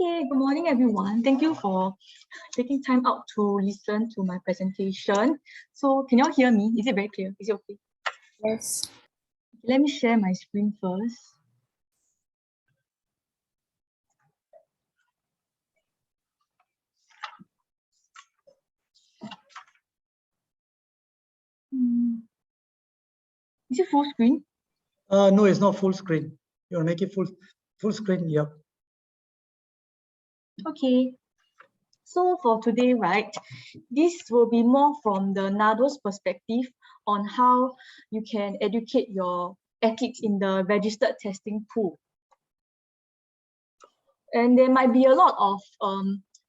Okay, good morning, everyone. Thank you for taking time out to listen to my presentation. So can you all hear me? Is it very clear? Is it okay? Yes. Let me share my screen first. Is it full screen? No, it's not full screen. You want to make it full screen? Yep. Okay. So for today, right, this will be more from the NADO's perspective on how you can educate your athletes in the registered testing pool. And there might be a lot of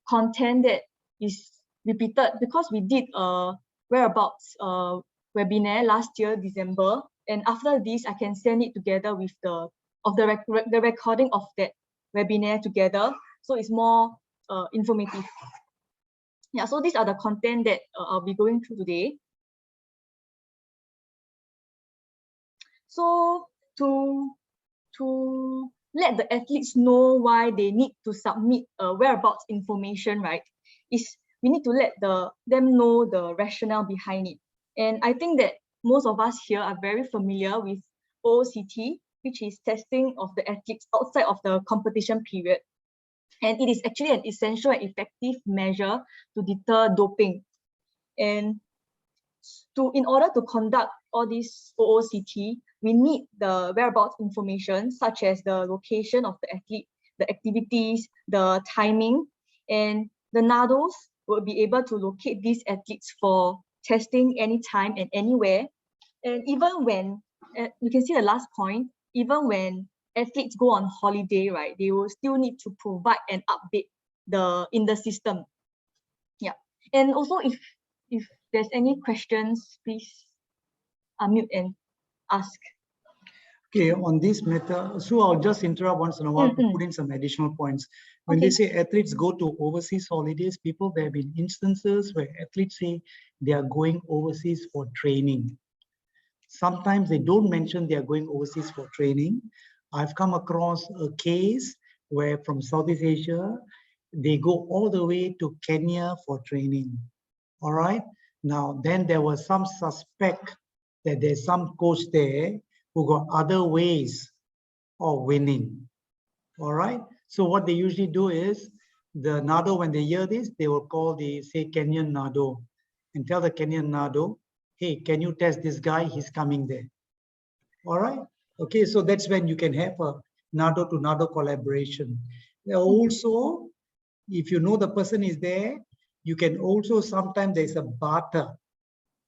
content that is repeated because we did a whereabouts webinar last year, December. And after this, I can send it together with the recording of that webinar together. So it's more informative. Yeah, so these are the content that I'll be going through today. So to let the athletes know why they need to submit whereabouts information, right, is we need to let them know the rationale behind it. And I think that most of us here are very familiar with OOCT, which is testing of the athletes outside of the competition period. And it is actually an essential and effective measure to deter doping. And in order to conduct all these OOCT, we need the whereabouts information such as the location of the athlete, the activities, the timing, and the NADOs will be able to locate these athletes for testing anytime and anywhere. And even when, you can see the last point, even when athletes go on holiday, right, they will still need to provide an update in the system. Yeah. And also if there's any questions, please unmute and ask. Okay, on this matter, so I'll just interrupt once in a while to put in some additional points. When they say athletes go to overseas holidays, there have been instances where athletes say they are going overseas for training. Sometimes they don't mention they are going overseas for training. I've come across a case where from Southeast Asia, they go all the way to Kenya for training. All right. Now, then there was some suspect that there's some coach there who got other ways of winning. All right. So what they usually do is the NADO, when they hear this, they will call the, say, Kenyan NADO and tell the Kenyan NADO, hey, can you test this guy? He's coming there. All right. Okay. So that's when you can have a NADO to NADO collaboration. Also, if you know the person is there, you can also, sometimes there's a barter.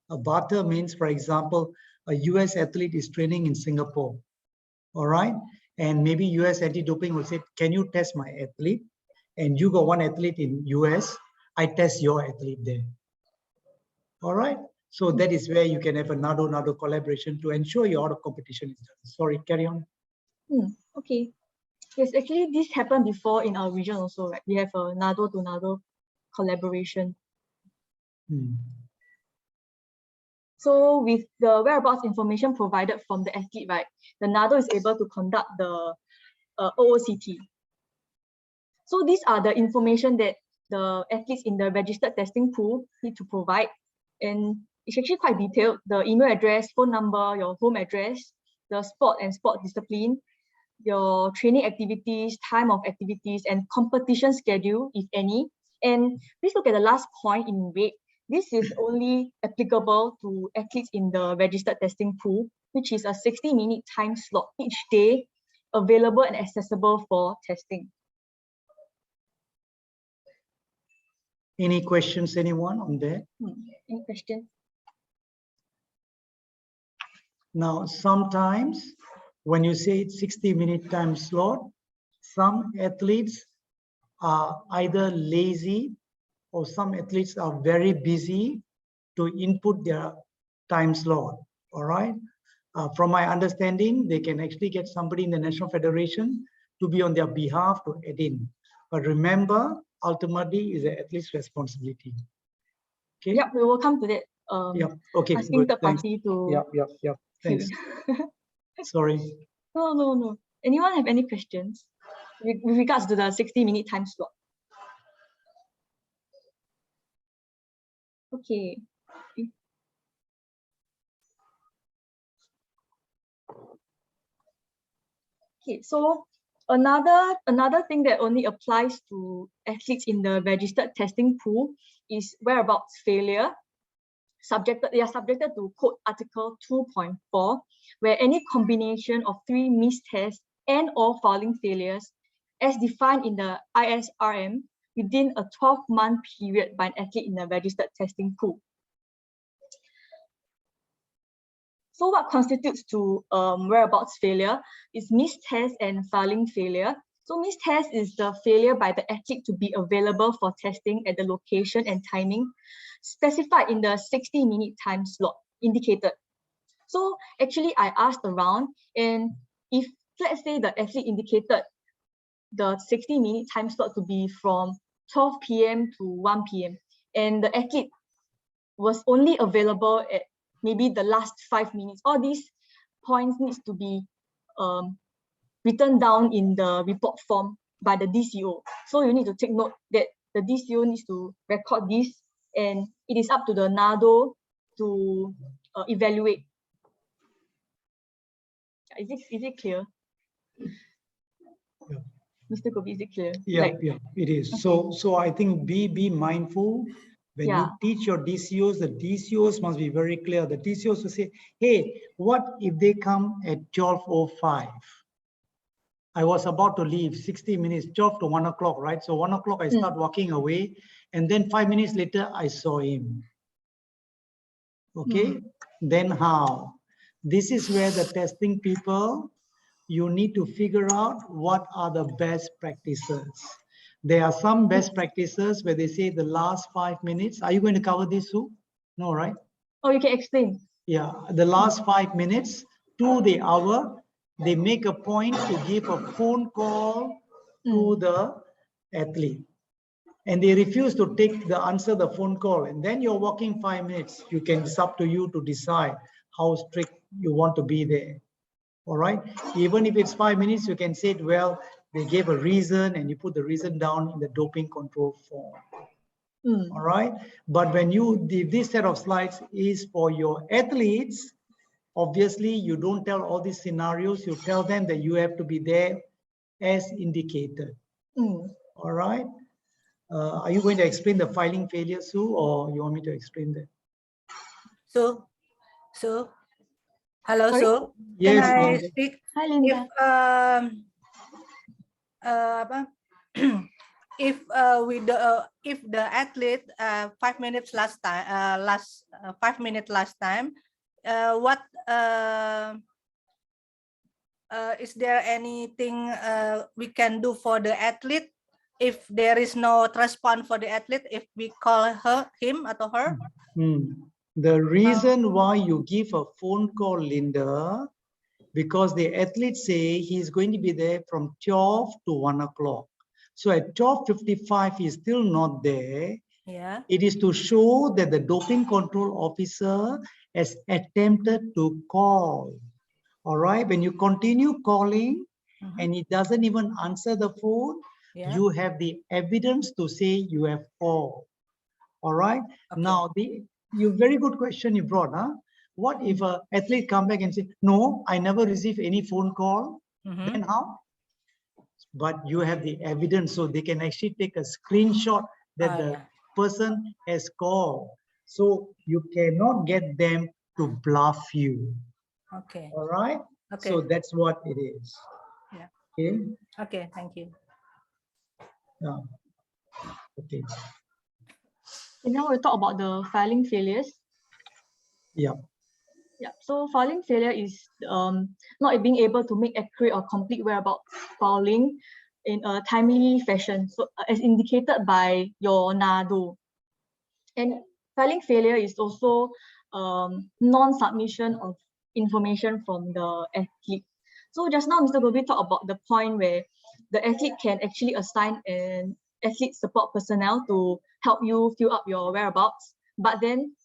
A barter means, for example, a US athlete is training in Singapore, all right? And maybe US anti-doping will say, can you test my athlete? And you got one athlete in US, I test your athlete there, all right? So that is where you can have a NADO collaboration to ensure your out of competition is done. Sorry, carry on. Okay. Yes, actually this happened before in our region also, right? We have a NADO to NADO collaboration. So with the whereabouts information provided from the athlete, right, the NADO is able to conduct the OOCT. So these are the information that the athletes in the registered testing pool need to provide. And it's actually quite detailed: the email address, phone number, your home address, the sport and sport discipline, your training activities, time of activities, and competition schedule, if any. And please look at the last point in red. This is only applicable to athletes in the registered testing pool, which is a 60-minute time slot each day available and accessible for testing. Any questions, anyone on that? Any questions? Now, sometimes when you say it's 60-minute time slot, some athletes are either lazy or some athletes are very busy to input their time slot, all right? From my understanding, they can actually get somebody in the National Federation to be on their behalf to add in. But remember, ultimately, is the athlete's responsibility. Okay? Yeah, we will come to that. Yeah, okay, asking good. the party to... Thanks. Sorry. No. Anyone have any questions? with regards to the 60-minute time slot. Okay. Okay, so another thing that only applies to athletes in the registered testing pool is whereabouts failure. They are subjected to Code Article 2.4, where any combination of 3 missed tests and or fouling failures, as defined in the ISRM, within a 12-month period by an athlete in the registered testing pool. So what constitutes to whereabouts failure is missed test and fouling failure. So missed test is the failure by the athlete to be available for testing at the location and timing specified in the 60-minute time slot indicated. So actually I asked around, and if let's say the athlete indicated the 60-minute time slot to be from 12 p.m. to 1 p.m. and the athlete was only available at maybe the last 5 minutes, all these points needs to be written down in the report form by the DCO. So you need to take note that the DCO needs to record this, and it is up to the NADO to evaluate. Is it clear? Yeah. Mr. Gobi, is it clear? Yeah, yeah, it is. Okay. So I think be mindful when you teach your DCOs. The DCOs must be very clear. The DCOs will say, hey, what if they come at 12:05? I was about to leave 60 minutes, 12 to 1 o'clock, right? So 1 o'clock, I start walking away. And then 5 minutes later, I saw him. Okay, then how? This is where the testing people, you need to figure out what are the best practices. There are some best practices where they say the last 5 minutes. Are you going to cover this, Sue? No, right? Oh, you can explain. Yeah, the last 5 minutes to the hour, they make a point to give a phone call to the athlete. And they refuse to answer the phone call. And then you're walking 5 minutes. It's up to you to decide how strict you want to be there. All right. Even if it's 5 minutes, you can say it, well, they gave a reason and you put the reason down in the doping control form. All right. But when this set of slides is for your athletes, obviously you don't tell all these scenarios. You tell them that you have to be there as indicated. All right. Are you going to explain the filing failure, Sue, or you want me to explain that? So, hello, sorry? Sue. Yes, can I speak? Hi, Linda. If if the athlete 5 minutes last time, 5 minutes last time, what is there anything we can do for the athlete if there is no response for the athlete, if we call him or her? The reason why you give a phone call, Linda, because the athlete say he's going to be there from 12 to 1 o'clock. So at 12:55, he's still not there. Yeah. It is to show that the doping control officer has attempted to call. All right. When you continue calling and he doesn't even answer the phone, you have the evidence to say you have called. All right. Okay. Now, very good question you brought, huh? What if an athlete come back and say, no, I never received any phone call? Then how? But you have the evidence, so they can actually take a screenshot that the person has called. So you cannot get them to bluff you. Okay. All right. Okay. So that's what it is. Yeah. Okay. Okay. Thank you. Yeah. Okay. And now we'll talk about the filing failures. Yeah. Yeah. So filing failure is not being able to make accurate or complete whereabouts filing in a timely fashion. So as indicated by your NADO. And filing failure is also non-submission of information from the athlete. So just now, Mr. Gobi talked about the point where the athlete can actually assign an athlete support personnel to help you fill up your whereabouts. But then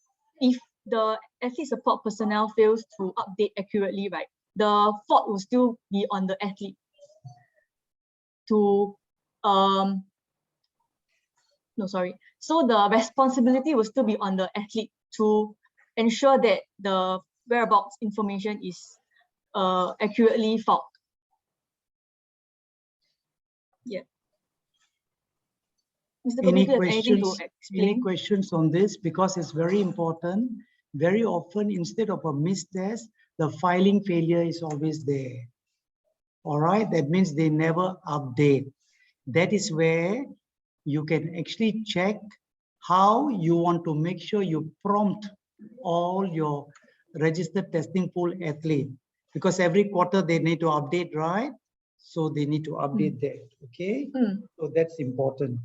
if the athlete support personnel fails to update accurately, right, the fault will still be on the athlete. to so the responsibility will still be on the athlete to ensure that the whereabouts information is accurately filed. Yeah. Mr. Any Komiti, anything to questions? explain? Any questions on this? Because it's very important. Very often, instead of a missed test, the filing failure is always there. All right, that means they never update. That is where you can actually check how you want to make sure you prompt all your registered testing pool athlete, because every quarter they need to update, right? So they need to update that. Okay, so that's important.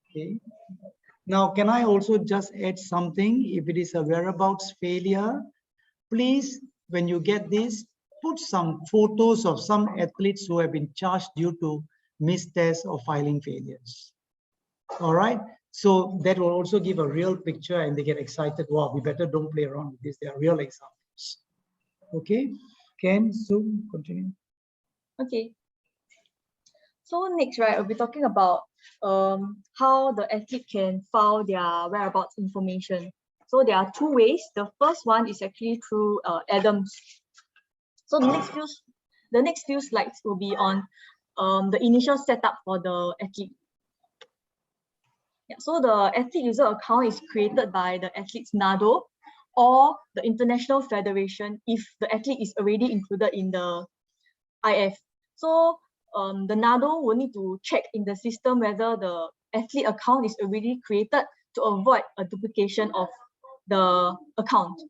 Okay. Now, can I also just add something? If it is a whereabouts failure, please, when you get this, put some photos of some athletes who have been charged due to missed tests or filing failures. All right. So that will also give a real picture and they get excited. Wow, we better don't play around with this. They are real examples. Okay. Ken, Sue, continue. Okay. So next, right, we'll be talking about how the athlete can file their whereabouts information. So there are two ways. The first one is actually through Adams. So the next few slides will be on the initial setup for the athlete. Yeah, so the athlete user account is created by the athlete's NADO or the International Federation if the athlete is already included in the IF. So the NADO will need to check in the system whether the athlete account is already created to avoid a duplication of the account.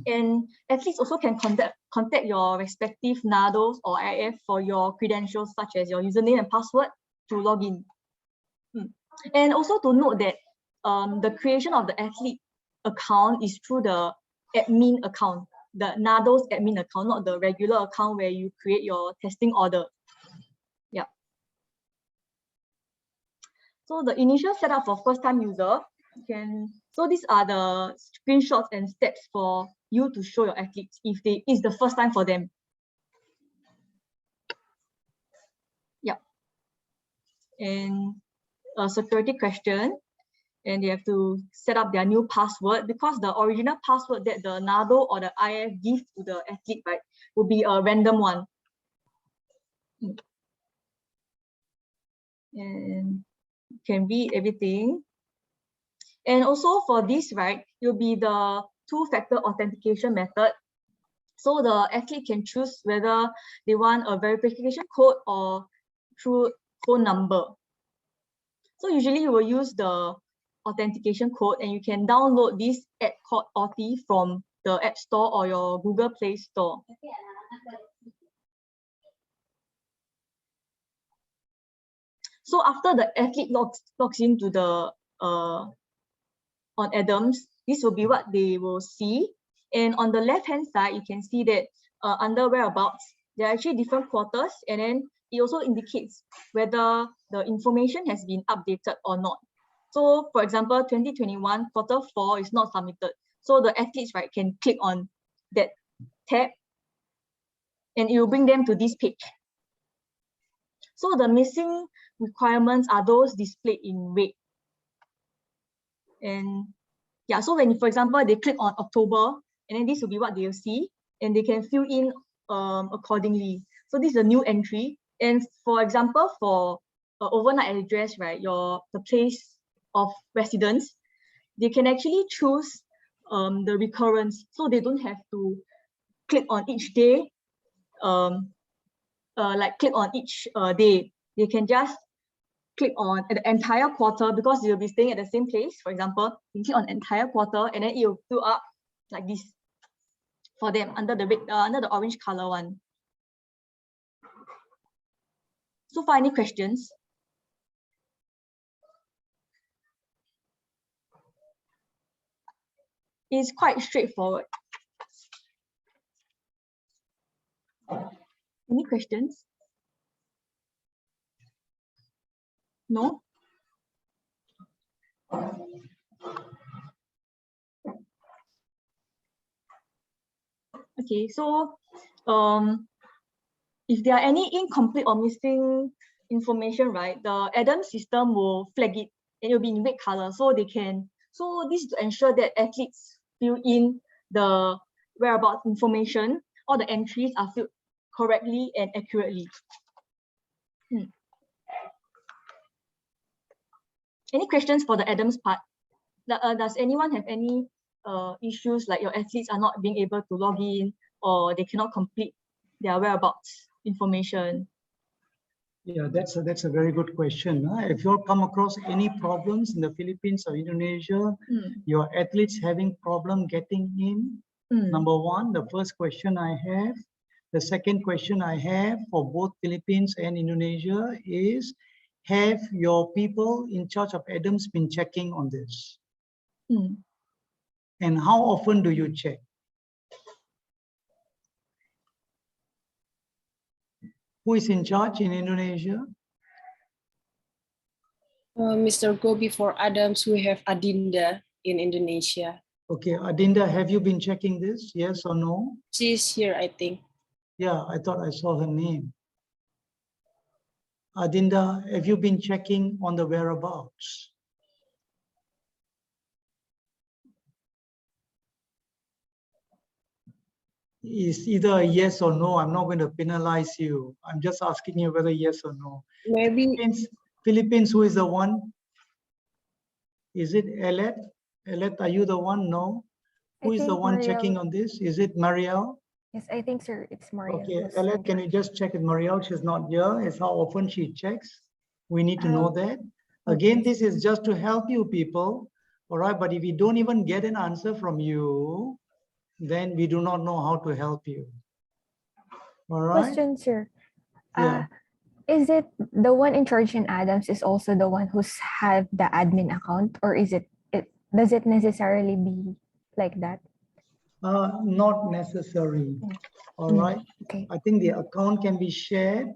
And athletes also can contact your respective NADOs or IF for your credentials, such as your username and password to log in. And also to note that the creation of the athlete account is through the admin account, the NADO's admin account, not the regular account where you create your testing order. Yeah. So the initial setup for first-time user, so these are the screenshots and steps for you to show your athletes if it's the first time for them. Yeah. And a security question, and they have to set up their new password, because the original password that the NADO or the IF give to the athlete, right, will be a random one. And you can read everything. And also for this, right, it will be the two-factor authentication method. So the athlete can choose whether they want a verification code or through phone number. So usually you will use the authentication code, and you can download this app called Authi from the App Store or your Google Play Store. So after the athlete logs into the on Adams, this will be what they will see. And on the left-hand side, you can see that under whereabouts, there are actually different quarters, and then it also indicates whether the information has been updated or not. So for example, 2021 Q4 is not submitted. So the athletes, right, can click on that tab and it will bring them to this page. So the missing requirements are those displayed in red. And yeah, so when, for example, they click on October, and then this will be what they'll see, and they can fill in accordingly. So this is a new entry. And for example, for overnight address, right, the place of residence, they can actually choose the recurrence. So they don't have to click on each day, click on each day. They can just click on the entire quarter, because you'll be staying at the same place. For example, you click on entire quarter, and then it will fill up like this for them under the red, under the orange color one. So far, any questions? It's quite straightforward. Any questions? No? Okay, so if there are any incomplete or missing information, right, the Adams system will flag it and it will be in red color. So they can, so this is to ensure that athletes fill in the whereabouts information, all the entries are filled correctly and accurately. Any questions for the Adams part? Does anyone have any issues like your athletes are not being able to log in or they cannot complete their whereabouts information? Yeah, that's a very good question. If you come across any problems in the Philippines or Indonesia, your athletes having problem getting in, number one, the first question I have, the second question I have for both Philippines and Indonesia is, have your people in charge of Adams been checking on this? And how often do you check? Who is in charge in Indonesia? Mr. Gobi, for Adams, we have Adinda in Indonesia. Okay, Adinda, have you been checking this? Yes or no? She's here, I think. Yeah, I thought I saw her name. Adinda, have you been checking on the whereabouts? It's either a yes or no. I'm not going to penalize you. I'm just asking you whether yes or no. Maybe. Philippines, who is the one? Is it Elet? Elet, are you the one? No. Who is the one checking on this? Is it Marielle? Yes, I think, sir, it's Marielle. Okay, Elet, can you just check with Marielle? She's not here. It's how often she checks. We need to know that. Again, this is just to help you people. All right, but if we don't even get an answer from you, then we do not know how to help you. All right. Question, sir. Yeah. Is it the one in charge in Adams is also the one who's have the admin account, or is it does it necessarily be like that? Not necessary. All right. Okay. I think the account can be shared.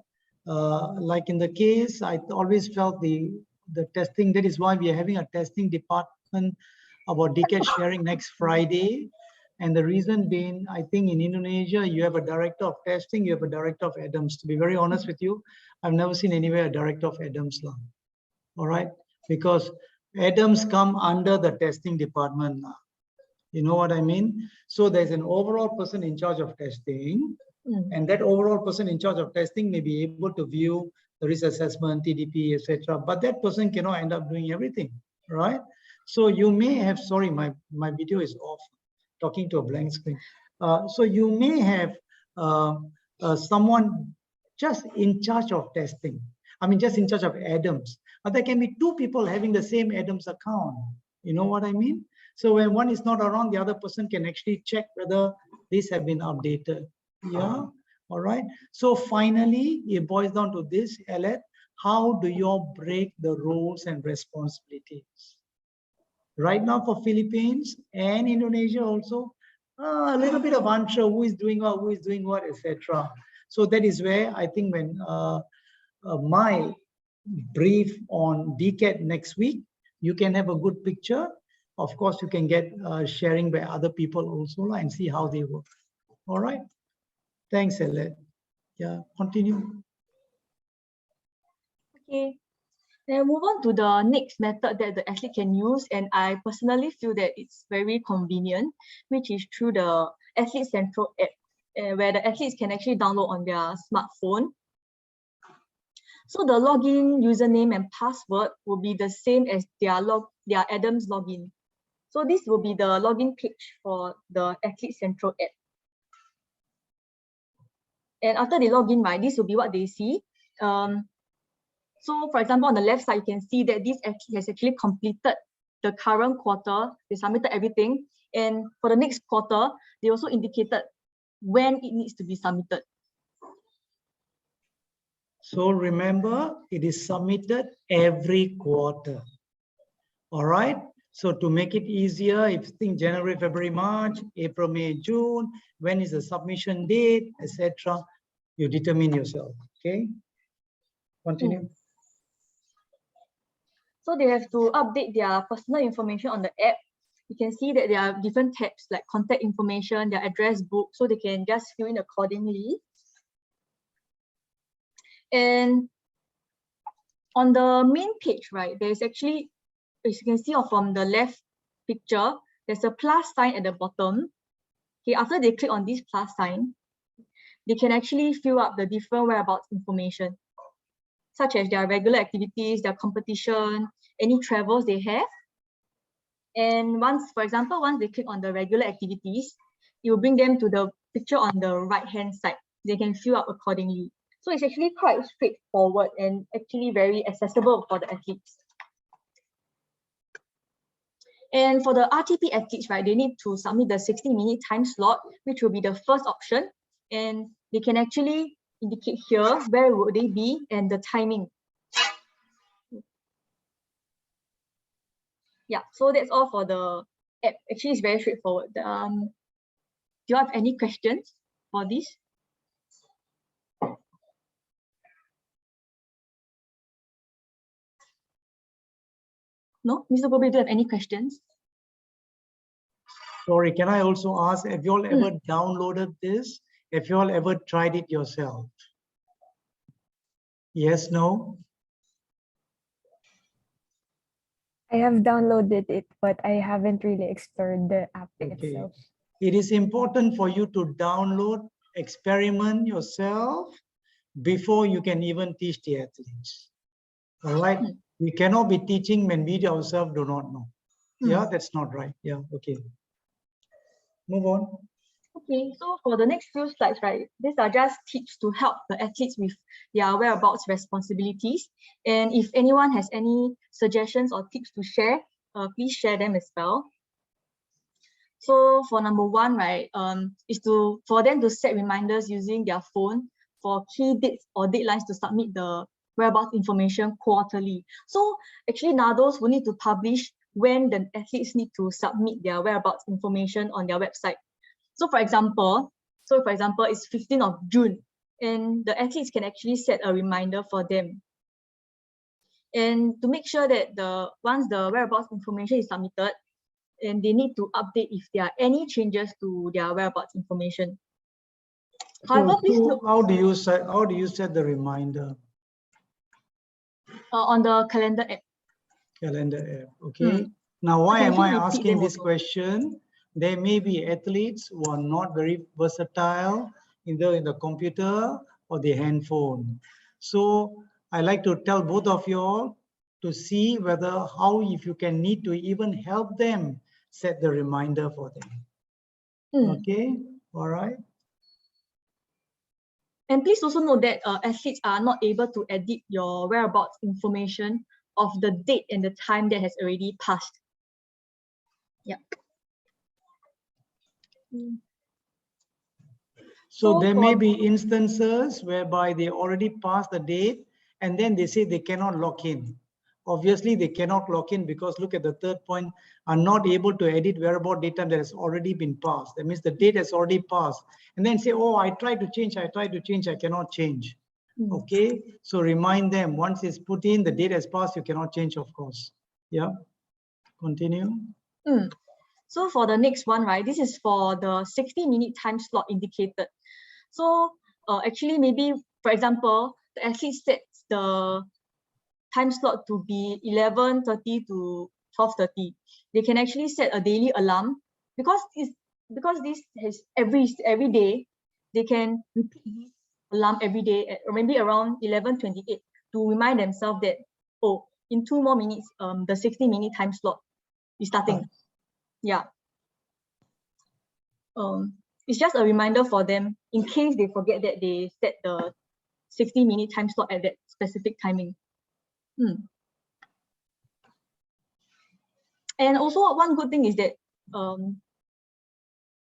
Like in the case, I always felt the testing. That is why we are having a testing department about DCAT sharing next Friday. And the reason being, I think in Indonesia, you have a director of testing, you have a director of Adams. To be very honest with you, I've never seen anywhere a director of Adams. All right, because Adams come under the testing department now. You know what I mean? So there's an overall person in charge of testing, and that overall person in charge of testing may be able to view the risk assessment, TDP, etc. But that person cannot end up doing everything, right? So you may have, sorry, my video is off, talking to a blank screen. So you may have someone just in charge of testing. I mean, just in charge of Adams. But there can be two people having the same Adams account. You know what I mean? So when one is not around, the other person can actually check whether these have been updated. Yeah, all right. So finally, it boils down to this, Elet, how do you break the roles and responsibilities? Right now for Philippines and Indonesia also, a little bit of unsure who is doing what, etc. So that is where I think when my brief on DCAT next week, you can have a good picture. Of course, you can get sharing by other people also and see how they work. All right. Thanks, Elet. Yeah, continue. Okay. Then move on to the next method that the athlete can use, and I personally feel that it's very convenient, which is through the Athlete Central app, where the athletes can actually download on their smartphone. So the login username and password will be the same as their Adams login. So this will be the login page for the Athlete Central app. And after they log in, right, this will be what they see. So for example, on the left side, you can see that this athlete has actually completed the current quarter. They submitted everything. And for the next quarter, they also indicated when it needs to be submitted. So remember, it is submitted every quarter. All right. So to make it easier, if you think January, February, March, April, May, June, when is the submission date, etc., you determine yourself. Okay. Continue. So they have to update their personal information on the app. You can see that there are different tabs like contact information, their address book, so they can just fill in accordingly. And on the main page, right, there's actually, as you can see from the left picture, there's a plus sign at the bottom. Okay, after they click on this plus sign, they can actually fill up the different whereabouts information, such as their regular activities, their competition, any travels they have. And for example, once they click on the regular activities, it will bring them to the picture on the right-hand side. They can fill up accordingly. So it's actually quite straightforward and actually very accessible for the athletes. And for the RTP athletes, right, they need to submit the 60-minute time slot, which will be the first option. And they can actually indicate here where would they be and the timing. Yeah, so that's all for the app. Actually, it's very straightforward. Do you have any questions for this? No, Mr. Gobi, do you have any questions? Sorry, can I also ask, have you all ever downloaded this? Have you all ever tried it yourself? Yes, no? I have downloaded it, but I haven't really explored the app Okay. itself. It is important for you to download, experiment yourself before you can even teach the athletes. All right? We cannot be teaching when we ourselves do not know. Yeah, that's not right. Yeah, okay. Move on. Okay, so for the next few slides, right, these are just tips to help the athletes with their whereabouts responsibilities. And if anyone has any suggestions or tips to share, please share them as well. So for number one, right, is for them to set reminders using their phone for key dates or deadlines to submit the whereabouts information quarterly. So actually, NADOs will need to publish when the athletes need to submit their whereabouts information on their website. So for example, it's 15th of June, and the athletes can actually set a reminder for them. And to make sure that once the whereabouts information is submitted, and they need to update if there are any changes to their whereabouts information. However, please look. How do you set the reminder? On the calendar app. Calendar app, okay. Now, why am I asking this question? There may be athletes who are not very versatile, either in the computer or the handphone. So I like to tell both of you all to see if you can need to even help them set the reminder for them. Okay, all right. And please also note that athletes are not able to edit your whereabouts information of the date and the time that has already passed. Yeah. So there may be instances whereby they already passed the date and then they say they cannot log in. Obviously, they cannot log in because look at the third point, are not able to edit whereabout data that has already been passed. That means the date has already passed. And then say, oh, I tried to change, I cannot change. Okay, so remind them once it's put in, the date has passed, you cannot change, of course. Yeah, continue. So for the next one, right, this is for the 60-minute time slot indicated. So actually, maybe, for example, the athlete sets the time slot to be 11:30 to 12:30. They can actually set a daily alarm because this has every day. They can repeat this alarm every day at maybe around 11:28 to remind themselves that, oh, in 2 more minutes, the 60-minute time slot is starting. Yeah. It's just a reminder for them in case they forget that they set the 60-minute time slot at that specific timing. And also one good thing is that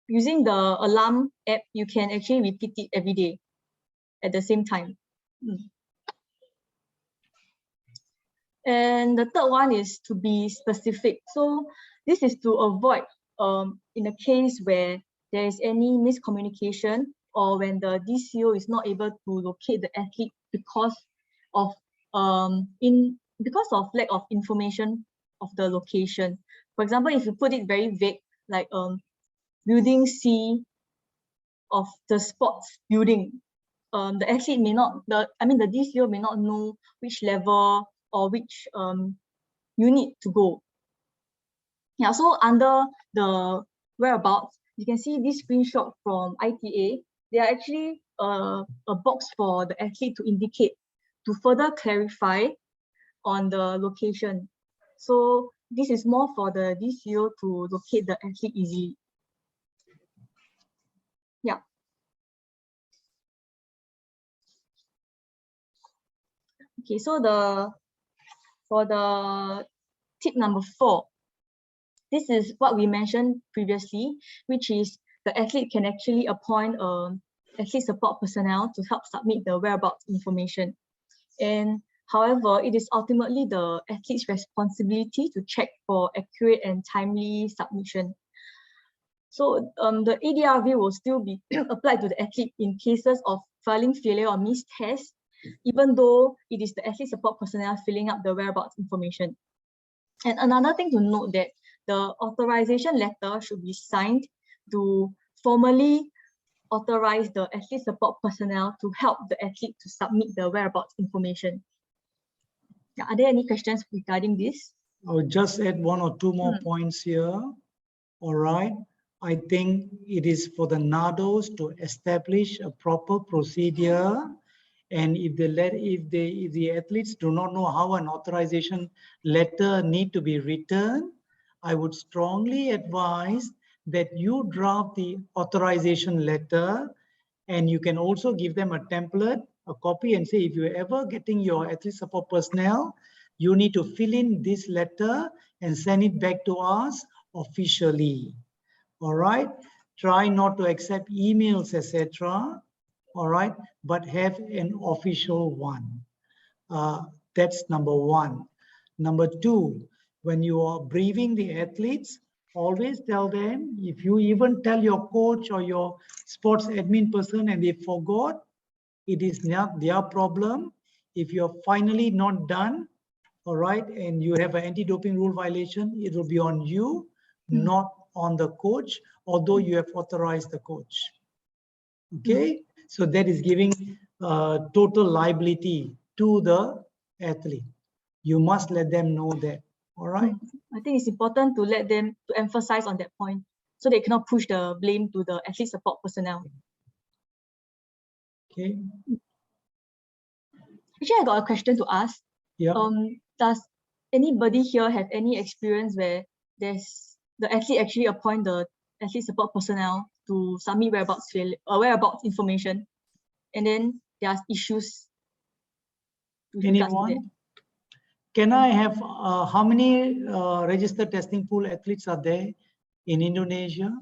using the alarm app, you can actually repeat it every day at the same time. And the third one is to be specific. So this is to avoid in a case where there is any miscommunication or when the DCO is not able to locate the athlete because of lack of information of the location. For example, if you put it very vague, like building C of the sports building, the athlete may not, the DCO may not know which level or which unit to go. Yeah, so under the whereabouts, you can see this screenshot from ITA. They are actually a box for the athlete to indicate, to further clarify on the location. So this is more for the DCO to locate the athlete easily. Yeah. Okay, so for the tip number 4, this is what we mentioned previously, which is the athlete can actually appoint athlete support personnel to help submit the whereabouts information. And however, it is ultimately the athlete's responsibility to check for accurate and timely submission. So the ADRV will still be applied to the athlete in cases of filing failure or missed tests, even though it is the athlete support personnel filling up the whereabouts information. And another thing to note that the authorization letter should be signed to formally authorize the athlete support personnel to help the athlete to submit the whereabouts information. Yeah, are there any questions regarding this? I would just add 1 or 2 more points here. All right. I think it is for the NADOs to establish a proper procedure. And if the athletes do not know how an authorization letter need to be written, I would strongly advise that you draft the authorization letter, and you can also give them a template, a copy, and say, if you're ever getting your athlete support personnel, you need to fill in this letter and send it back to us officially. All right. Try not to accept emails, etc. All right, but have an official one. That's number 1. Number 2, when you are briefing the athletes, always tell them, if you even tell your coach or your sports admin person and they forgot, it is not their problem. If you're finally not done, all right, and you have an anti-doping rule violation, it will be on you, not on the coach, although you have authorized the coach. Okay, so that is giving total liability to the athlete. You must let them know that. All right. I think it's important to let them to emphasize on that point, so they cannot push the blame to the athlete support personnel. Okay. Actually, I got a question to ask. Yeah. Does anybody here have any experience where there's the athlete actually appoint the athlete support personnel to submit whereabouts information, and then there's issues? Anyone? Can I have how many registered testing pool athletes are there in Indonesia?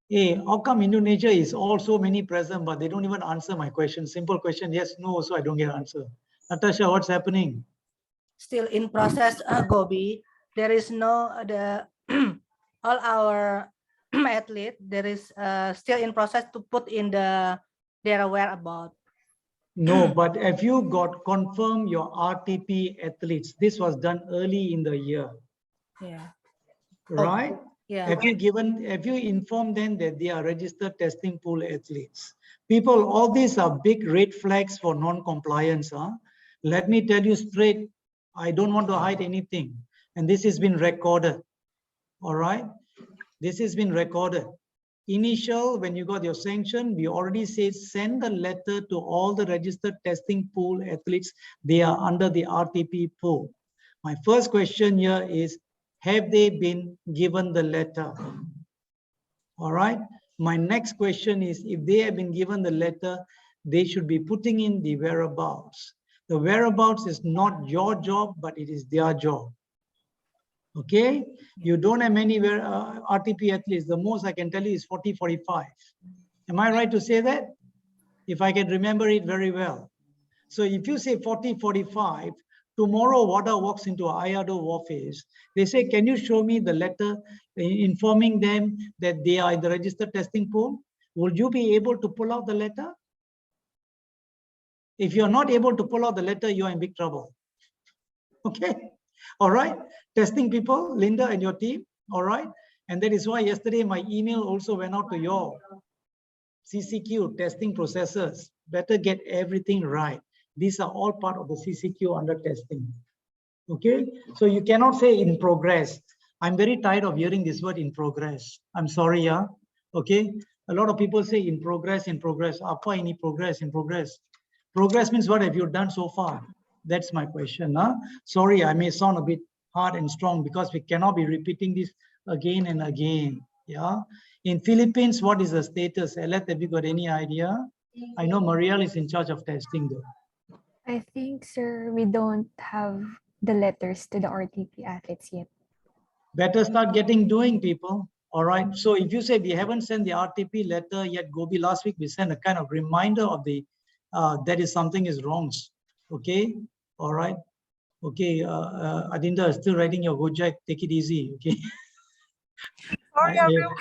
Hey, how come Indonesia is also many present, but they don't even answer my question? Simple question, yes, no, so I don't get answer. Natasha, what's happening? Still in process, Gobi. There is no all our athlete. There is still in process to put in their whereabouts. No, but have you got confirmed your RTP athletes? This was done early in the year. Yeah. Right? Oh, yeah. Have you informed them that they are registered testing pool athletes? People, all these are big red flags for non-compliance. Let me tell you straight, I don't want to hide anything. And this has been recorded. All right? This has been recorded. Initial, when you got your sanction, we already said send a letter to all the registered testing pool athletes. They are under the RTP pool. My first question here is, have they been given the letter? All right. My next question is, if they have been given the letter, they should be putting in the whereabouts. The whereabouts is not your job, but it is their job. Okay, you don't have many RTP athletes. The most I can tell you is 40, 45. Am I right to say that? If I can remember it very well. So if you say 40, 45, tomorrow WADA walks into IADO office, they say, can you show me the letter informing them that they are in the registered testing pool? Will you be able to pull out the letter? If you're not able to pull out the letter, you're in big trouble. Okay. All right, testing people, Linda and your team. All right, And that is why yesterday my email also went out to your CCQ testing processes. Better get everything right. These are all part of the CCQ under testing. Okay, so you cannot say in progress. I'm very tired of hearing this word in progress. I'm sorry, yeah. Okay, a lot of people say in progress, in progress. Apa ini progress, in progress. Progress means what have you done so far? That's my question. Huh? Sorry, I may sound a bit hard and strong because we cannot be repeating this again and again. Yeah. In Philippines, what is the status? Elet, have you got any idea? I know Marielle is in charge of testing though. I think, sir, we don't have the letters to the RTP athletes yet. Better start getting doing, people. All right. So if you say we haven't sent the RTP letter yet, Gobi, last week we sent a kind of reminder of the that is something is wrong. Okay. All right. Okay. Adinda is still writing your Gojek. Take it easy. Okay. Sorry, everyone.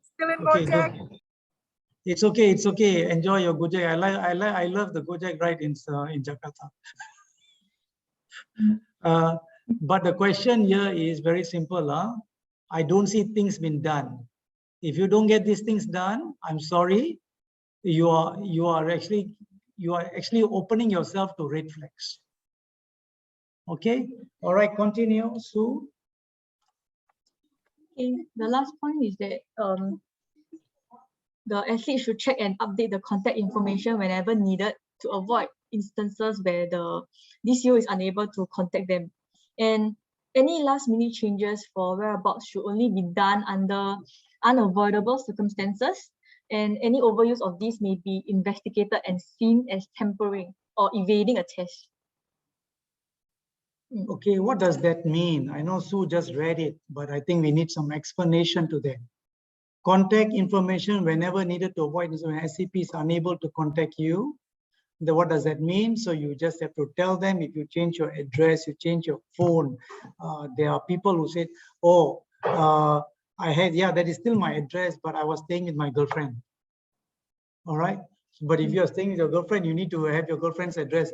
Still in Okay, Gojek. good. It's okay. It's okay. Enjoy your Gojek. I love the Gojek ride in Jakarta. But the question here is very simple. I don't see things being done. If you don't get these things done, I'm sorry. You are actually opening yourself to red flags. Okay. All right. Continue, Sue. Okay, the last point is that the athlete should check and update the contact information whenever needed to avoid instances where the DCO is unable to contact them. And any last-minute changes for whereabouts should only be done under unavoidable circumstances, and any overuse of these may be investigated and seen as tampering or evading a test. Okay, what does that mean? I know Sue just read it, but I think we need some explanation to that. Contact information whenever needed to avoid when SCP is unable to contact you. What does that mean? So you just have to tell them if you change your address, you change your phone. There are people who said, oh, that is still my address, but I was staying with my girlfriend. All right. But if you're staying with your girlfriend, you need to have your girlfriend's address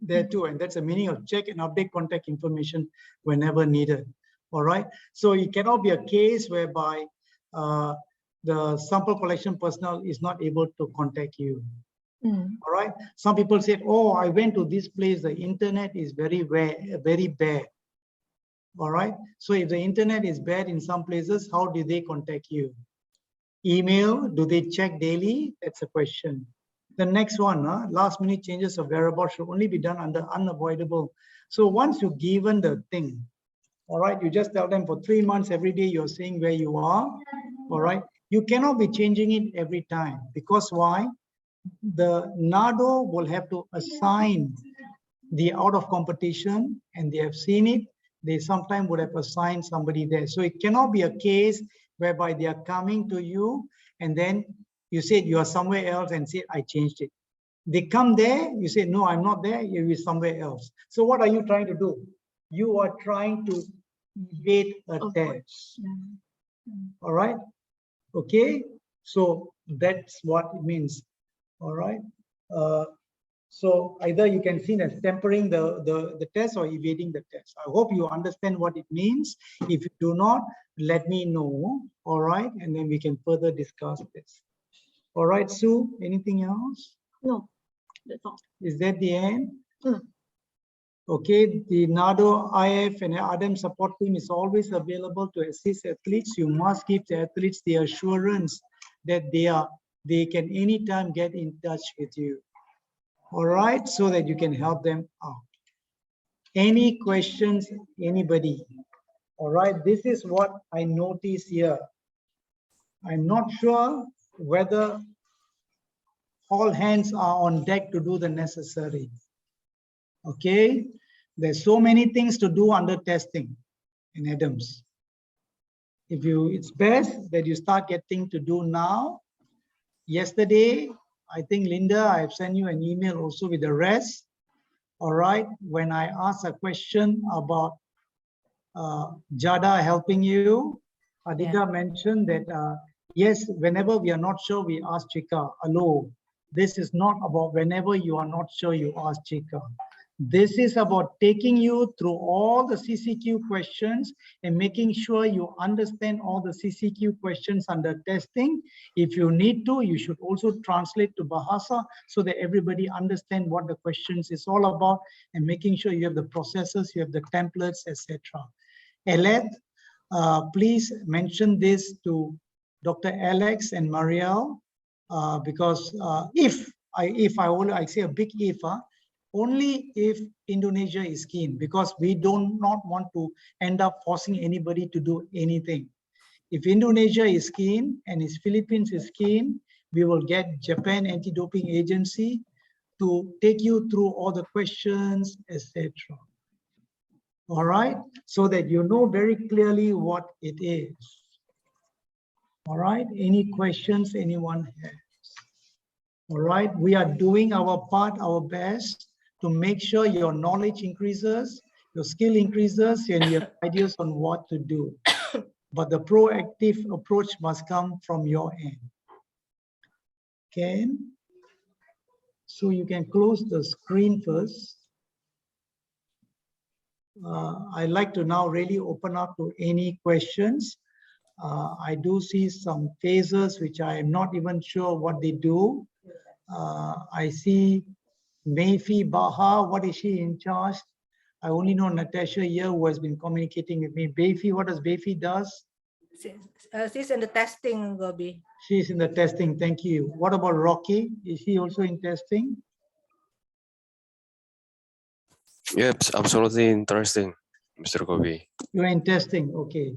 there too. And that's the meaning of check and update contact information whenever needed. All right. So it cannot be a case whereby the sample collection personnel is not able to contact you. All right. Some people said, oh, I went to this place. The internet is very bad. All right. So if the internet is bad in some places, how do they contact you? Email? Do they check daily? That's a question. The next one, last minute changes of whereabouts should only be done under unavoidable. So once you've given the thing, all right, you just tell them for 3 months, every day you're saying where you are. All right. You cannot be changing it every time because why? The NADO will have to assign the out of competition, and they have seen it. They sometimes would have assigned somebody there. So it cannot be a case whereby they are coming to you and then you said you are somewhere else and say, I changed it. They come there, you say, no, I'm not there, you're somewhere else. So what are you trying to do? You are trying to evade a test. All right. Okay. So that's what it means. All right. So either you can see as tempering the test or evading the test. I hope you understand what it means. If you do not, let me know. All right. And then we can further discuss this. All right, Sue, anything else? No, that's all. Is that the end? Okay, the NADO, IF and ADEM support team is always available to assist athletes. You must give the athletes the assurance that they can anytime get in touch with you. All right, so that you can help them out. Any questions, anybody? All right, this is what I notice here. I'm not sure whether all hands are on deck to do the necessary. Okay, there's so many things to do under testing in ADAMS. It's best that you start getting to do now. Yesterday, I think Linda, I have sent you an email also with the rest. All right, when I asked a question about Jada helping you, Adita mentioned that yes, whenever we are not sure, we ask Chika. Hello, this is not about whenever you are not sure, you ask Chika. This is about taking you through all the CCQ questions and making sure you understand all the CCQ questions under testing. If you need to, you should also translate to Bahasa so that everybody understand what the questions is all about, and making sure you have the processes, you have the templates, etc. Eleth, please mention this to Dr. Alex and Marielle, because if I say a big if, only if Indonesia is keen, because we do not want to end up forcing anybody to do anything. If Indonesia is keen and if Philippines is keen, we will get Japan Anti-Doping Agency to take you through all the questions, etc. All right, so that you know very clearly what it is. All right, any questions anyone has? All right, we are doing our part, our best to make sure your knowledge increases, your skill increases, and you have ideas on what to do. But the proactive approach must come from your end. Okay, so you can close the screen first. I'd like to now really open up to any questions. I do see some faces which I am not even sure what they do. I see Mayfi Baha, what is she in charge? I only know Natasha here who has been communicating with me. Mayfi, what does Mayfi does? She's in the testing, Gobi. She's in the testing, thank you. What about Rocky? Is he also in testing? Yep, absolutely interesting, Mr. Gobi. You're in testing, okay.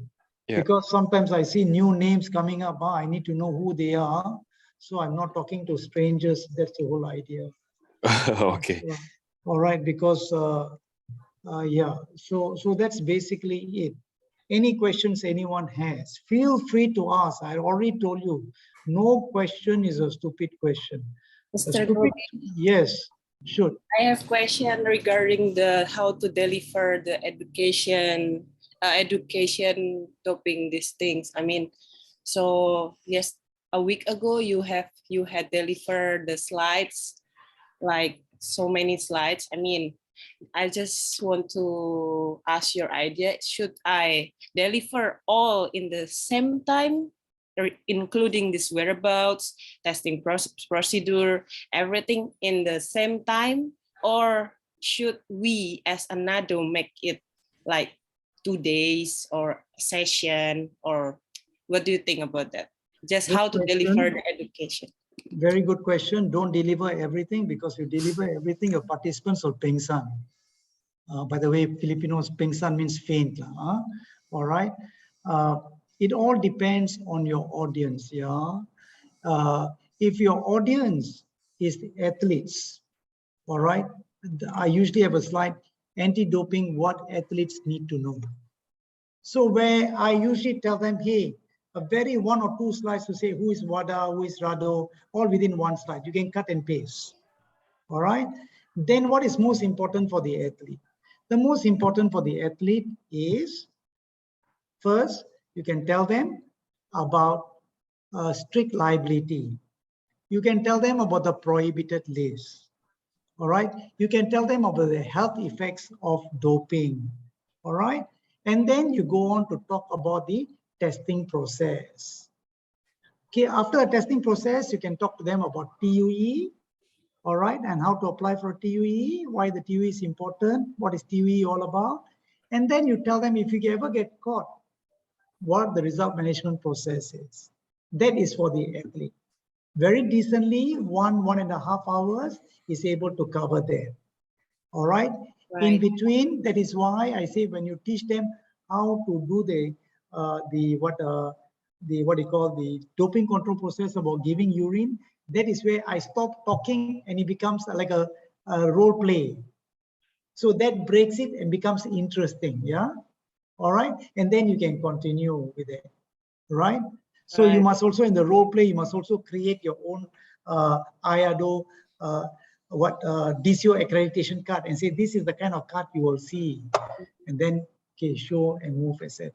Yeah. Because sometimes I see new names coming up, I need to know who they are. So I'm not talking to strangers, that's the whole idea. Okay. All right, because yeah, so that's basically it. Any questions anyone has, feel free to ask. I already told you, no question is a stupid question. Mr. Gobi, yes, sure. I have question regarding the how to deliver the education doping these things. I mean, so yes, a week ago you had delivered the slides, like so many slides. I mean, I just want to ask your idea. Should I deliver all in the same time, including this whereabouts, testing procedure, everything in the same time? Or should we as another make it like 2 days or a session? Or what do you think about that? Just Good how to question. deliver the education. Very good question. Don't deliver everything, because you deliver everything, your participants will pingsan. By the way, Filipinos, pingsan means faint. All right. It all depends on your audience. Yeah. If your audience is the athletes, all right, I usually have a slide, anti-doping, what athletes need to know. So where I usually tell them, hey, a very 1 or 2 slides to say who is WADA, who is RADO, all within one slide. You can cut and paste. All right. Then what is most important for the athlete? The most important for the athlete is, first, you can tell them about strict liability. You can tell them about the prohibited list. All right. You can tell them about the health effects of doping. All right. And then you go on to talk about the testing process. Okay. After a testing process, you can talk to them about TUE. All right, and how to apply for TUE, why the TUE is important, what is TUE all about, and then you tell them if you ever get caught, what the result management process is. That is for the athlete. Very decently, 1.5 hours is able to cover that. All right. In between, that is why I say when you teach them how to do what do you call the doping control process about giving urine, that is where I stop talking and it becomes like a role play. So that breaks it and becomes interesting. Yeah. All right. And then you can continue with it. Right. So you must also, in the role play, you must also create your own IADO, DCO accreditation card and say, this is the kind of card you will see. And then, okay, show and move, etc.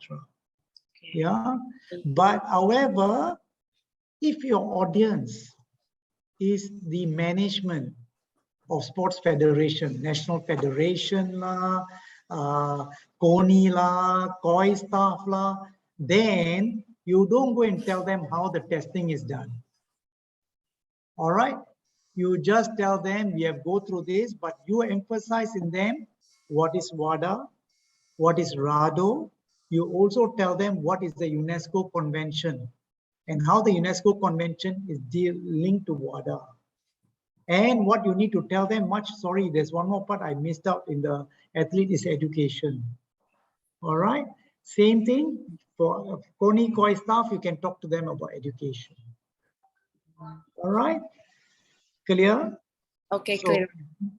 Yeah. But however, if your audience is the management, of sports federation, national federation la, CONI la, COI staff la, then you don't go and tell them how the testing is done. All right, you just tell them we have go through this, but you emphasize in them what is WADA, what is RADO. You also tell them what is the UNESCO convention and how the UNESCO convention is linked to WADA. And what you need to tell them much, sorry, there's one more part I missed out in the athlete is education. All right, same thing for CONI, COI staff, you can talk to them about education. All right, clear? Okay, So, clear.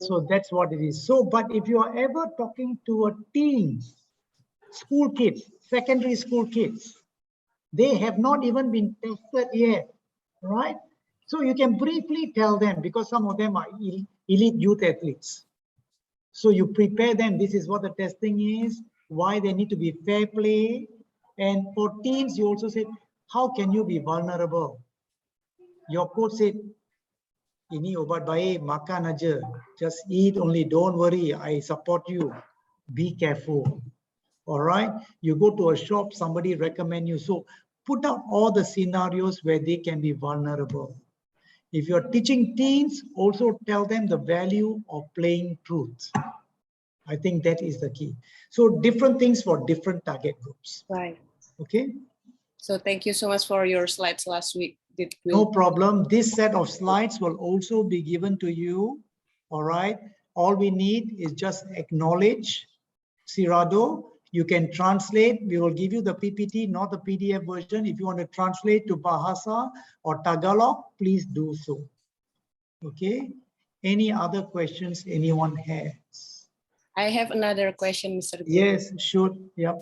so that's what it is. So, but if you are ever talking to a teens, school kids, secondary school kids, they have not even been tested yet, right? So you can briefly tell them, because some of them are elite youth athletes. So you prepare them, this is what the testing is, why they need to be fair play. And for teens, you also said, how can you be vulnerable? Your coach said, ini obat baik, makan aja. Just eat only, don't worry, I support you. Be careful. All right, you go to a shop, somebody recommend you. So put out all the scenarios where they can be vulnerable. If you're teaching teens, also tell them the value of playing truth. I think that is the key. So different things for different target groups. Right. Okay. So thank you so much for your slides last week. No problem. This set of slides will also be given to you. All right. All we need is just acknowledge SEARADO. You can translate. We will give you the PPT, not the PDF version. If you want to translate to Bahasa or Tagalog, please do so. Okay. Any other questions anyone has? I have another question, Mr. Guru. Yes, sure. Yep.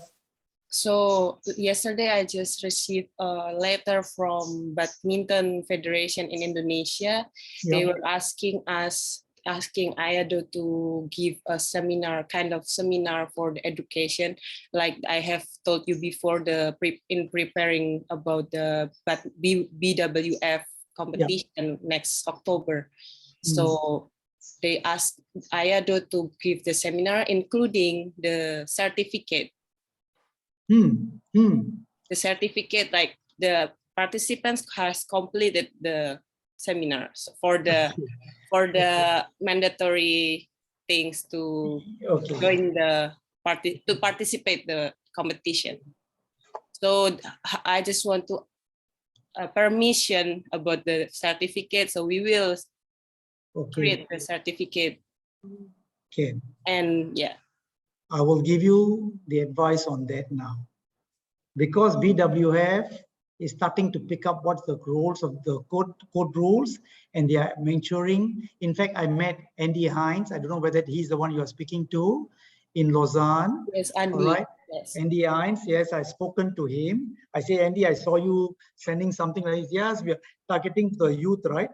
So yesterday I just received a letter from Badminton Federation in Indonesia. They were asking IADO to give a seminar, kind of seminar for the education. Like I have told you before, in preparing about the BWF competition next October. So they asked IADO to give the seminar, including the certificate. The certificate, like the participants has completed the seminars for the mandatory things to join the participate the competition. So I just want to permission about the certificate. So we will create the certificate. Okay. And yeah. I will give you the advice on that now. Because BWF is starting to pick up what's the roles of the code rules, and they are maturing. In fact, I met Andy Hines. I don't know whether he's the one you are speaking to in Lausanne. Yes, Andy. All right. Yes. Andy Hines, yes, I've spoken to him. I say, Andy, I saw you sending something like this. Yes, we are targeting the youth, right?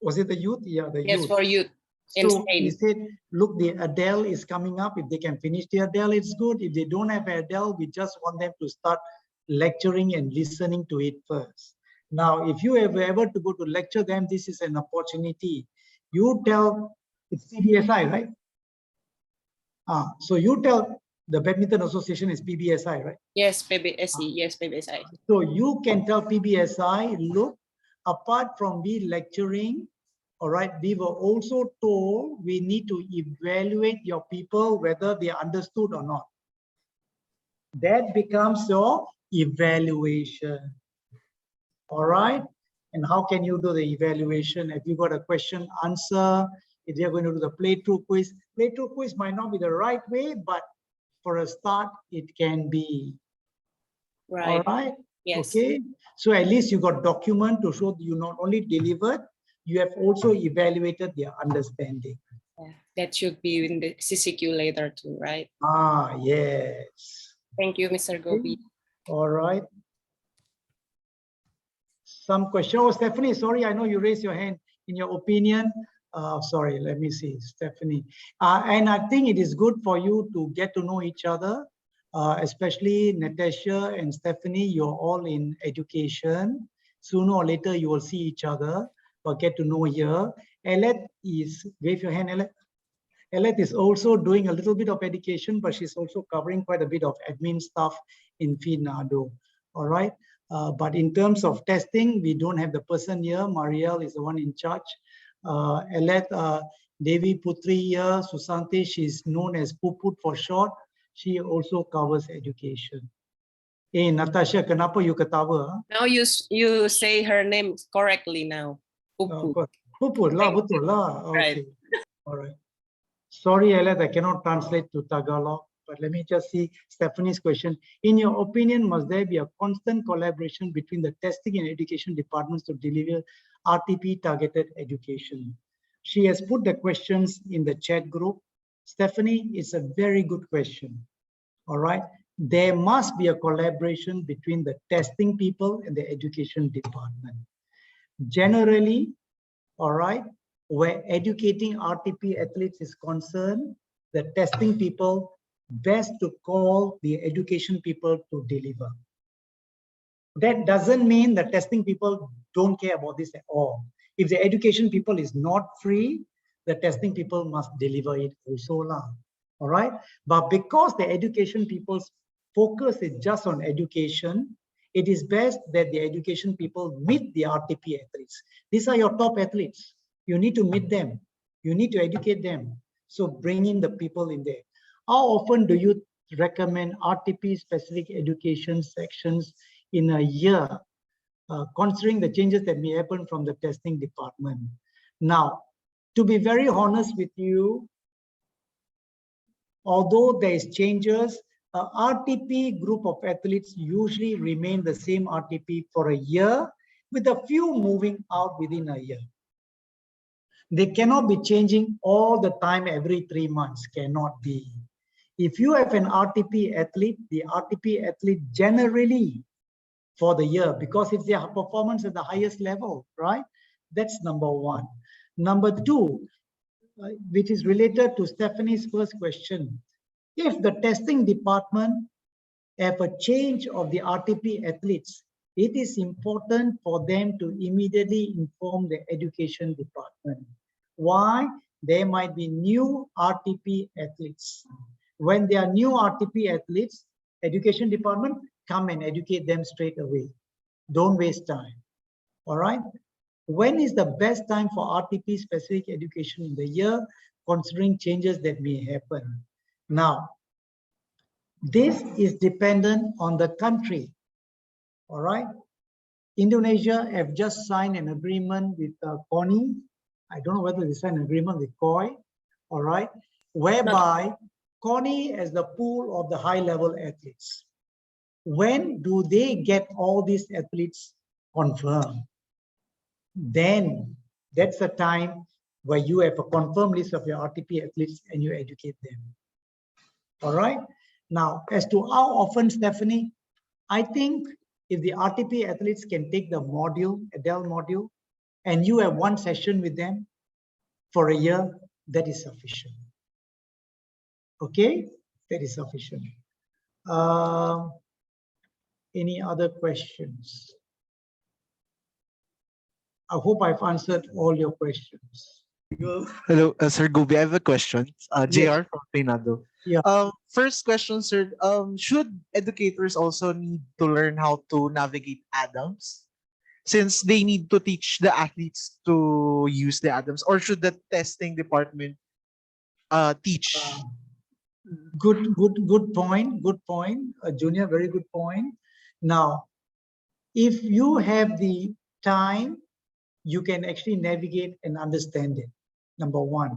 Was it the youth? Yeah, the youth. Yes, for youth. So he said, look, the Adele is coming up. If they can finish the Adele, it's good. If they don't have Adele, we just want them to start lecturing and listening to it first. Now, if you ever to go to lecture them, this is an opportunity. You tell, it's PBSI, right? So you tell the Badminton Association is PBSI, right? Yes, PBSI. Yes, PBSI. So you can tell PBSI, look, apart from me lecturing, all right, we were also told we need to evaluate your people, whether they understood or not. That becomes your evaluation. All right. And how can you do the evaluation? If you got a question, answer. If you're going to do the playthrough quiz might not be the right way, but for a start, it can be. Right. All right. Yes. Okay. So at least you got document to show that you not only delivered, you have also evaluated their understanding. Yeah, that should be in the CCQ later too, right? Yes. Thank you, Mr. Gobi. All right. Some question. Oh, Stephanie, sorry, I know you raised your hand. In your opinion, sorry, let me see, Stephanie. And I think it is good for you to get to know each other, especially Natasha and Stephanie, you're all in education. Sooner or later, you will see each other. or get to know here. Alet is, wave your hand, Alet. Alet is also doing a little bit of education, but she's also covering quite a bit of admin stuff in SEARADO. All right. But in terms of testing, we don't have the person here. Marielle is the one in charge. Alet, Devi Putri here, Susanti, she's known as Puput for short. She also covers education. Hey, Natasha, kenapa you ketawa? Now you say her name correctly now. Pupu. Puput lah, betul lah. Right. Okay. All right. Sorry, Alet, I cannot translate to Tagalog, but let me just see Stephanie's question. In your opinion, must there be a constant collaboration between the testing and education departments to deliver RTP targeted education? She has put the questions in the chat group. Stephanie, it's a very good question. All right. There must be a collaboration between the testing people and the education department. Generally, all right, where educating RTP athletes is concerned, the testing people best to call the education people to deliver. That doesn't mean the testing people don't care about this at all. If the education people is not free, the testing people must deliver it also lah. All right, but because the education people's focus is just on education, it is best that the education people meet the RTP athletes. These are your top athletes. You need to meet them. You need to educate them. So bring in the people in there. How often do you recommend RTP specific education sections in a year, considering the changes that may happen from the testing department? Now, to be very honest with you, although there is changes, RTP group of athletes usually remain the same RTP for a year, with a few moving out within a year. They cannot be changing all the time every 3 months, cannot be. If you have an RTP athlete, the RTP athlete generally for the year, because it's their performance at the highest level, right? That's number one. Number two, which is related to Stephanie's first question. If the testing department have a change of the RTP athletes, it is important for them to immediately inform the education department. Why? There might be new RTP athletes. When there are new RTP athletes, education department come and educate them straight away. Don't waste time. All right. When is the best time for RTP specific education in the year, considering changes that may happen? Now, this is dependent on the country. All right. Indonesia have just signed an agreement with CONI. I don't know whether they signed an agreement with COI. All right. Whereby CONI has the pool of the high level athletes. When do they get all these athletes confirmed? Then that's the time where you have a confirmed list of your RTP athletes and you educate them. All right. Now, as to how often, Stephanie, I think if the RTP athletes can take the module, Adele module, and you have one session with them for a year, that is sufficient. Okay, that is sufficient. Any other questions? I hope I've answered all your questions. Hello, Sir Gobi. I have a question. JR Yes. from SEARADO. Yeah. First question, sir. Should educators also need to learn how to navigate Adams, since they need to teach the athletes to use the Adams, or should the testing department teach? Good point. Good point, Junior. Very good point. Now, if you have the time, you can actually navigate and understand it. Number one.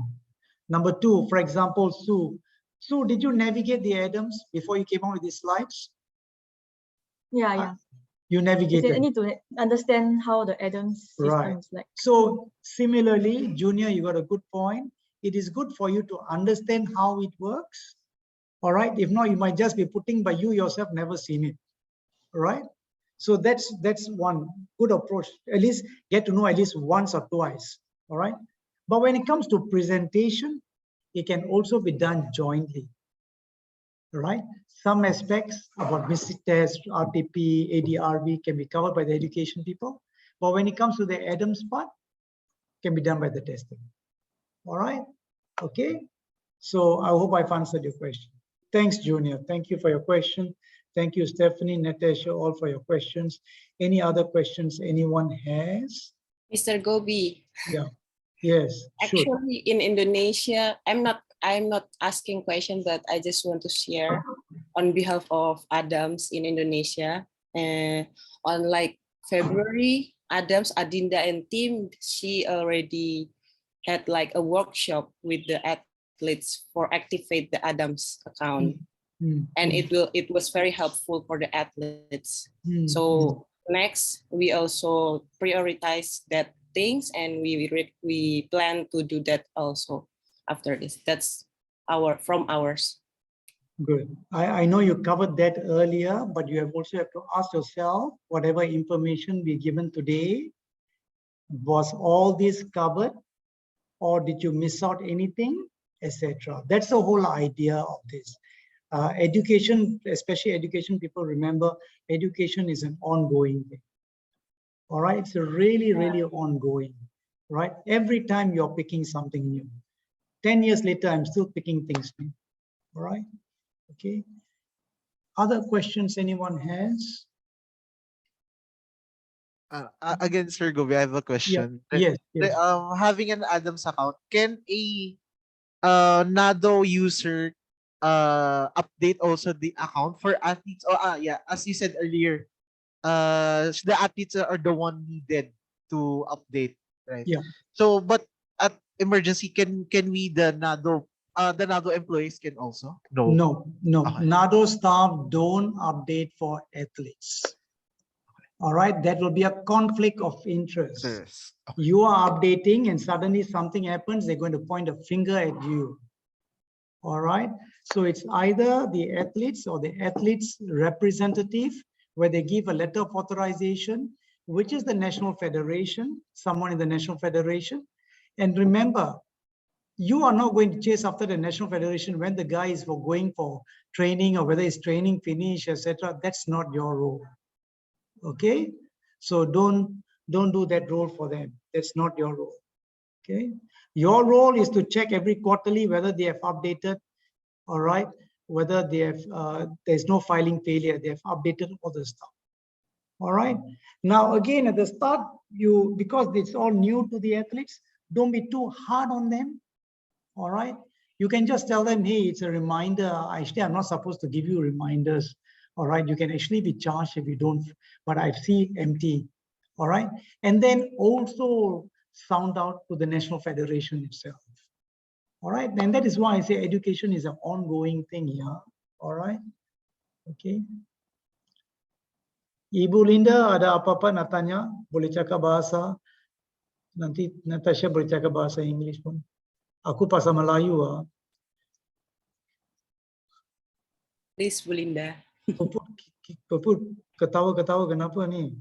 Number two, for example, Sue. Sue, did you navigate the Adams before you came out with these slides? Yeah. You navigated. I need to understand how the Adams system is like. So similarly, Junior, you got a good point. It is good for you to understand how it works. All right. If not, you might just be putting, but you yourself never seen it. All right. So that's one good approach. At least get to know at least once or twice. All right. But when it comes to presentation, it can also be done jointly. All right. Some aspects about basic test, RTP, ADRV can be covered by the education people. But when it comes to the Adams part, can be done by the testing. All right. Okay. So I hope I've answered your question. Thanks, Junior. Thank you for your question. Thank you, Stephanie, Natasha, all for your questions. Any other questions anyone has? Mr. Gobi, Yeah. Yes. Sure. actually in Indonesia, I'm not asking question, but I just want to share on behalf of Adams in Indonesia. On like February, Adams, Adinda, and team, she already had like a workshop with the athletes for activate the Adams account. And it was very helpful for the athletes. So next, we also prioritize that things, and we plan to do that also after this. That's from ours. Good. I know you covered that earlier, but you have also have to ask yourself, whatever information we given today, was all this covered, or did you miss out anything, etc. That's the whole idea of this. Education, especially education, people remember education is an ongoing thing. All right, it's a really, really ongoing, right? Every time you're picking something new. 10 years later, I'm still picking things new. All right, okay. Other questions anyone has? Again, Sir Gobi, I have a question. Yes, yes. Having an Adams account, can a Nado user update also the account for athletes? Yeah, as you said earlier, the athletes are the one needed to update, right? Yeah. So, but at emergency, can we the Nado employees can also? No. Okay. NADO staff don't update for athletes. All right, that will be a conflict of interest. Yes. Okay. You are updating and suddenly something happens, they're going to point a finger at you. All right, so it's either the athletes or the athletes representative, where they give a letter of authorization, which is the National Federation, someone in the National Federation. And remember, you are not going to chase after the National Federation when the guy is going for training, or whether his training finished, etc. That's not your role. Okay, so don't do that role for them. That's not your role. Okay, your role is to check every quarterly whether they have updated. All right, whether they have there's no filing failure, they have updated all the stuff. All right, now again at the start, because it's all new to the athletes, don't be too hard on them. All right, you can just tell them, hey, it's a reminder. Actually, I'm not supposed to give you reminders. All right, you can actually be charged if you don't, but I see empty. All right, and then also sound out to the National Federation itself. All right, and that is why I say education is an ongoing thing here. All right, okay. Ibu Linda, ada apa-apa nak tanya? Boleh cakap bahasa. Nanti Natasha boleh cakap bahasa English pun. Aku pasal Melayu ah. Please, Belinda. Puput ketawa-ketawa kenapa ni?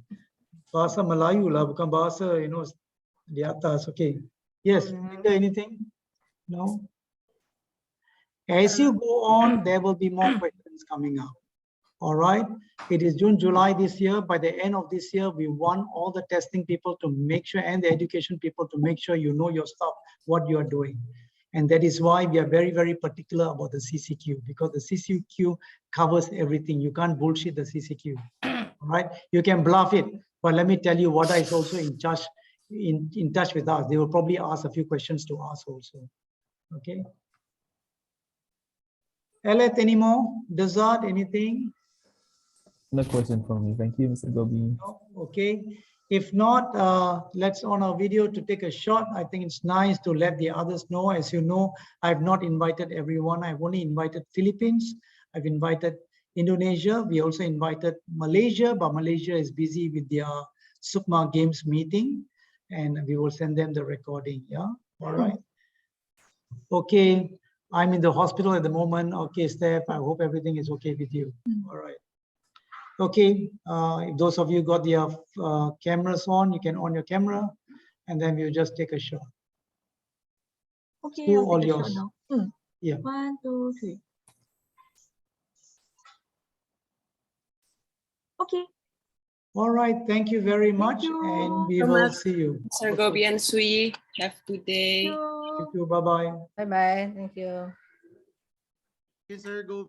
Bahasa Melayu lah, bukan bahasa di atas. Okay. Yes, Linda, anything? No? As you go on, there will be more questions coming up. All right. It is June, July this year. By the end of this year, we want all the testing people to make sure, and the education people to make sure you know your stuff, what you are doing. And that is why we are very, very particular about the CCQ, because the CCQ covers everything. You can't bullshit the CCQ. All right. You can bluff it, but let me tell you, WADA is also in touch with us. They will probably ask a few questions to us also. Okay. Eleth, any more? Desert, anything? No question from me. Thank you, Mr. Gobi. Okay. If not, let's on our video to take a shot. I think it's nice to let the others know. As you know, I've not invited everyone. I've only invited Philippines. I've invited Indonesia. We also invited Malaysia, but Malaysia is busy with their Sukma Games meeting, and we will send them the recording. Yeah. All right. Okay. I'm in the hospital at the moment. Okay, Steph, I hope everything is okay with you. All right. Okay, if those of you got their cameras on, you can on your camera, and then we'll just take a shot. Okay, Do I'll all take a yours. shot now. Yeah. 1, 2, 3. Okay. All right, thank you very much, you and we so will much. see you. Sir Gobi and Sui, have a good day. Thank you. Bye bye. Bye bye. Thank you. Yes, sir. Go.